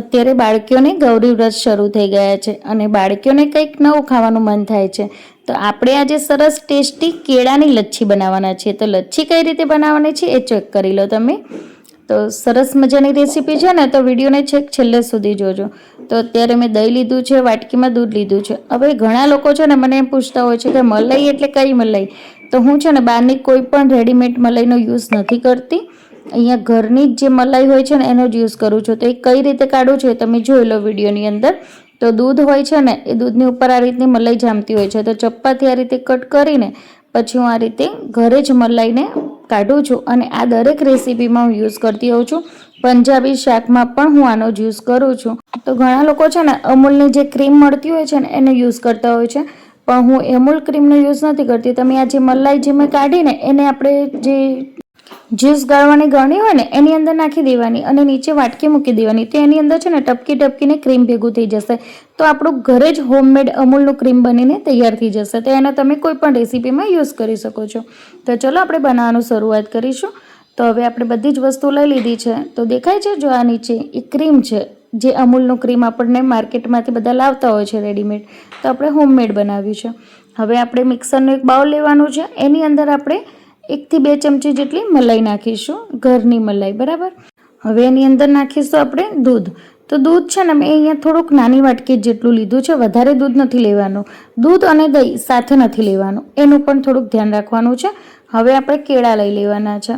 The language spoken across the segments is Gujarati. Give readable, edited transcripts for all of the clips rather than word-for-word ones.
અત્યારે બાળકીઓને ગૌરી વ્રત શરૂ થઈ ગયા છે અને બાળકીઓને કંઈક નવું ખાવાનું મન થાય છે. તો આપણે આજે સરસ ટેસ્ટી કેળાની લચ્છી બનાવવાના છીએ. તો લચ્છી કઈ રીતે બનાવવાની છે એ ચેક કરી લો તમે. તો સરસ મજાની રેસીપી છે ને, તો વિડીયોને છેક છેલ્લે સુધી જોજો. તો અત્યારે મેં દહીં લીધું છે, વાટકીમાં દૂધ લીધું છે. હવે ઘણા લોકો છે ને મને એમ પૂછતા હોય છે કે મલાઈ એટલે કઈ મલાઈ? તો હું છે ને બહારની કોઈ પણ રેડીમેડ મલાઈનો યુઝ નથી કરતી. અહીંયા ઘરની જ જે મલાઈ હોય છે ને એનો જ યુઝ કરું છું. તો એ કઈ રીતે કાઢું છું તમે જોઈ લો વિડીયોની અંદર. તો દૂધ હોય છે ને એ દૂધની ઉપર આ રીતની મલાઈ જામતી હોય છે. તો ચપ્પાથી આ રીતે કટ કરીને પછી હું આ રીતે ઘરે જ મલાઈને કાઢું છું અને આ દરેક રેસીપીમાં હું યુઝ કરતી હોઉં છું. પંજાબી શાકમાં પણ હું આનો જ યુઝ કરું છું. તો ઘણા લોકો છે ને અમૂલની જે ક્રીમ મળતી હોય છે ને એને યુઝ કરતા હોય છે, પણ હું અમૂલ ક્રીમનો યુઝ નથી કરતી. તમે આ જે મલાઈ જે મેં કાઢીને એને આપણે જે જ્યુસ ગાળવાની ગળણી હોય ને એની અંદર નાખી દેવાની અને નીચે વાટકી મૂકી દેવાની. તો એની અંદર છે ને ટપકી ટપકીને ક્રીમ ભેગું થઈ જશે. તો આપણું ઘરે જ હોમમેડ અમૂલનું ક્રીમ બનીને તૈયાર થઈ જશે. તો એનો તમે કોઈ પણ રેસીપીમાં યુઝ કરી શકો છો. તો ચલો આપણે બનાવવાનું શરૂઆત કરીશું. તો હવે આપણે બધી જ વસ્તુ લઈ લીધી છે. તો દેખાય છે જો આ નીચે એ ક્રીમ છે, જે અમૂલનું ક્રીમ આપણને માર્કેટમાંથી બધા લાવતા હોય છે રેડીમેડ. તો આપણે હોમમેડ બનાવ્યું છે. હવે આપણે મિક્સરનું એક બાઉલ લેવાનું છે. એની અંદર આપણે 1 થી 2 ચમચી જેટલી મલાઈ નાખીશું, ઘરની મલાઈ, બરાબર. હવે એની અંદર નાખીશું આપણે દૂધ. તો દૂધ છે ને મેં અહીંયા થોડુંક નાની વાટકી જેટલું લીધું છે, વધારે દૂધ નથી લેવાનું. દૂધ અને દહીં સાથે નથી લેવાનું, એનું પણ થોડુંક ધ્યાન રાખવાનું છે. હવે આપણે કેળા લઈ લેવાના છે.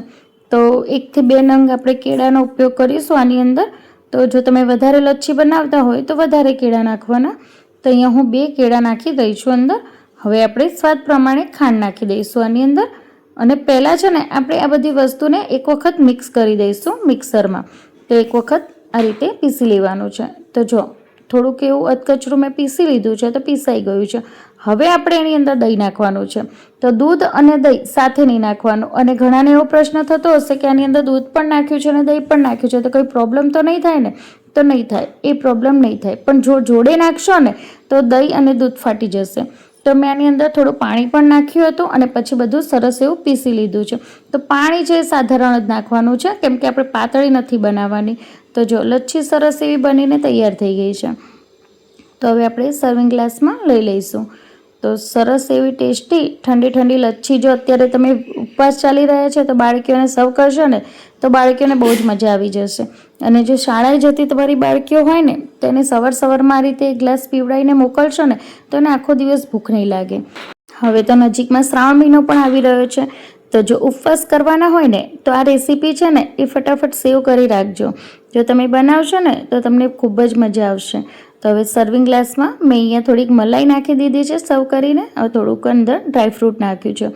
તો 1 થી 2 નંગ આપણે કેળાનો ઉપયોગ કરીશું આની અંદર. તો જો તમે વધારે લચ્છી બનાવતા હોય તો વધારે કેળા નાખવાના. તો અહીંયા હું 2 કેળા નાખી દઈશું અંદર. હવે આપણે સ્વાદ પ્રમાણે ખાંડ નાખી દઈશું આની અંદર. અને પહેલાં છે ને આપણે આ બધી વસ્તુને એક વખત મિક્સ કરી દઈશું મિક્સરમાં. તો એક વખત આ રીતે પીસી લેવાનું છે. તો જો થોડુંક એવું અધકચરું મેં પીસી લીધું છે, તો પીસાઈ ગયું છે. હવે આપણે એની અંદર દહીં નાખવાનું છે. તો દૂધ અને દહીં સાથે નહીં નાખવાનું. અને ઘણાને એવો પ્રશ્ન થતો હશે કે આની અંદર દૂધ પણ નાખ્યું છે અને દહીં પણ નાખ્યું છે, તો કોઈ પ્રોબ્લેમ તો નહીં થાય ને? તો નહીં થાય, એ પ્રોબ્લેમ નહીં થાય. પણ જો જોડે નાખશો ને તો દહીં અને દૂધ ફાટી જશે. તો મેં આની અંદર થોડું પાણી પણ નાખ્યું હતું અને પછી બધું સરસ એવું પીસી લીધું છે. તો પાણી છે સાધારણ જ નાખવાનું છે, કેમ કે આપણે પાતળી નથી બનાવવાની. તો જો લચ્છી સરસ એવી બનીને તૈયાર થઈ ગઈ છે. તો હવે આપણે સર્વિંગ ગ્લાસમાં લઈ લઈશું. તો સરસ એવી ટેસ્ટી ઠંડી ઠંડી લચ્છી જો અત્યારે તમે ઉપવાસ ચાલી રહ્યા છે તો બાળકીઓને સર્વ કરશો ને તો બાળકીઓને બહુ જ મજા આવી જશે. અને જો શાળાએ જતી તમારી બાળકીઓ હોય ને તો એને સવારમાં આ રીતે એક ગ્લાસ પીવડાવીને મોકલશો ને તો એને આખો દિવસ ભૂખ નહીં લાગે. હવે તો નજીકમાં શ્રાવણ મહિનો પણ આવી રહ્યો છે. તો જો ઉપવાસ કરવાના હોય ને તો આ રેસીપી છે ને એ ફટાફટ સેવ કરી રાખજો. જો તમે બનાવશો ને તો તમને ખૂબ જ મજા આવશે. તો હવે સર્વિંગ ગ્લાસમાં મેં અહીંયા થોડીક મલાઈ નાખી દીધી છે સર્વ કરીને. હવે થોડુંક અંદર ડ્રાયફ્રૂટ નાખ્યું છે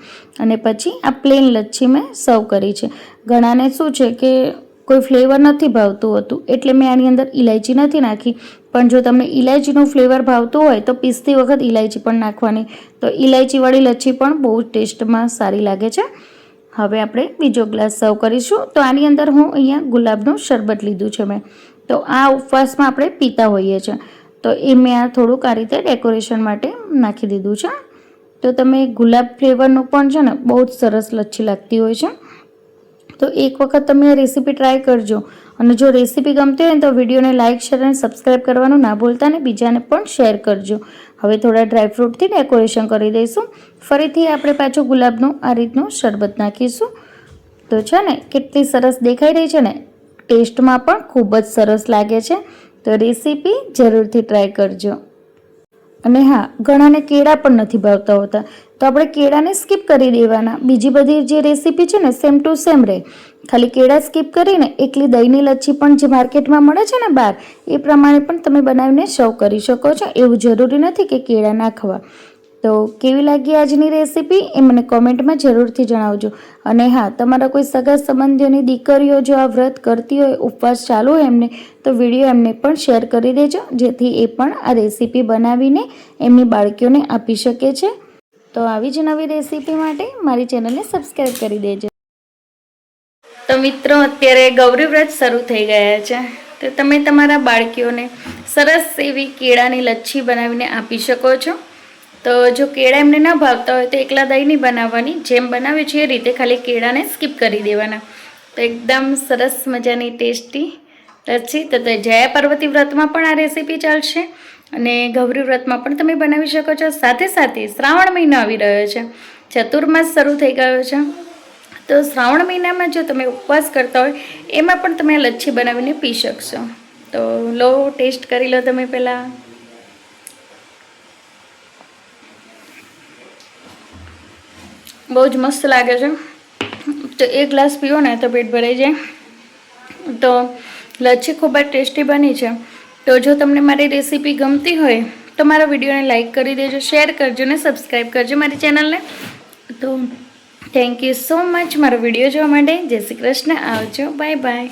અને પછી આ પ્લેન લચ્છી મેં સર્વ કરી છે. ઘણાને શું છે કે કોઈ ફ્લેવર નથી ભાવતું હતું એટલે મેં આની અંદર ઇલાયચી નથી નાખી. પણ જો તમને ઇલાયચીનું ફ્લેવર ભાવતું હોય તો પીસતી વખત ઇલાયચી પણ નાખવાની. તો ઇલાયચીવાળી લચ્છી પણ બહુ ટેસ્ટમાં સારી લાગે છે. હવે આપણે બીજો ગ્લાસ સર્વ કરીશું. તો આની અંદર હું અહીંયા ગુલાબનું શરબત લીધું છે મેં. તો આ ઉપવાસમાં આપણે પીતા હોઈએ છીએ. તો એ મેં આ થોડુંક આ રીતે ડેકોરેશન માટે નાખી દીધું છે. તો તમે ગુલાબ ફ્લેવરનું પણ છે ને બહુ જ સરસ લચ્છી લાગતી હોય છે. તો એક વખત તમે આ રેસીપી ટ્રાય કરજો. અને જો રેસીપી ગમતી હોય ને તો વિડીયોને લાઇક, શેર અને સબસ્ક્રાઈબ કરવાનું ના ભૂલતા ને બીજાને પણ શેર કરજો. હવે થોડા ડ્રાયફ્રૂટથી ડેકોરેશન કરી દઈશું. ફરીથી આપણે પાછું ગુલાબનું આ રીતનું શરબત નાખીશું. તો છે ને કેટલી સરસ દેખાઈ રહી છે ને, ટેસ્ટમાં પણ ખૂબ જ સરસ લાગે છે. તો રેસીપી જરૂરથી ટ્રાય કરજો. અને હા, ઘણાને કેળા પણ નથી ભાવતા હોતા તો આપણે કેળાને સ્કીપ કરી દેવાના. બીજી બધી જે રેસીપી છે ને સેમ ટુ સેમ રહે. ખાલી કેળા સ્કીપ કરીને એકલી દહીંની લચ્છી પણ જે માર્કેટમાં મળે છે ને બહાર, એ પ્રમાણે પણ તમે બનાવીને સર્વ કરી શકો છો. એવું જરૂરી નથી કે કેળા નાખવા. તો કેવી લાગી આજની રેસીપી એ મને કોમેન્ટમાં જરૂરથી જણાવજો. અને હા, તમારા કોઈ સગા સંબંધીઓની દીકરીઓ જો આ વ્રત કરતી હોય, ઉપવાસ ચાલુ હોય એમને, તો વિડીયો એમને પણ શેર કરી દેજો, જેથી એ પણ આ રેસીપી બનાવીને એમની બાળકીઓને આપી શકે છે. તો આવી જ નવી રેસીપી માટે મારી ચેનલને સબસ્ક્રાઈબ કરી દેજો. તો મિત્રો, અત્યારે ગૌરી વ્રત શરૂ થઈ ગયા છે. તો તમે તમારા બાળકીઓને સરસ એવી કેળાની લચ્છી બનાવીને આપી શકો છો. તો જો કેળા એમને ના ભાવતા હોય તો એકલા દહીંની બનાવવાની, જેમ બનાવી છે એ રીતે, ખાલી કેળાને સ્કીપ કરી દેવાના. તો એકદમ સરસ મજાની ટેસ્ટી પછી તો જયા પાર્વતી વ્રતમાં પણ આ રેસીપી ચાલશે અને ગૌરી વ્રતમાં પણ તમે બનાવી શકો છો. સાથે સાથે શ્રાવણ મહિનો આવી રહ્યો છે, ચતુર્માસ શરૂ થઈ ગયો છે, તો શ્રાવણ મહિનામાં જો તમે ઉપવાસ કરતા હોય એમાં પણ તમે આ લચ્છી બનાવીને પી શકશો. તો લો, ટેસ્ટ કરી લો તમે પહેલાં. બહુ જ મસ્ત લાગે છે. તો એક ગ્લાસ પીવો ને તો પેટ ભરાઈ જાય. તો લચ્છી ખૂબ જ ટેસ્ટી બની છે. તો જો તમને મારી રેસીપી ગમતી હોય તો મારા વિડીયોને લાઇક કરી દેજો, શેર કરજો ને સબસ્ક્રાઈબ કરજો મારી ચેનલને. તો થેન્ક યુ સો મચ મારો વિડીયો જોવા માટે. જય શ્રી કૃષ્ણ. આવજો. Bye bye.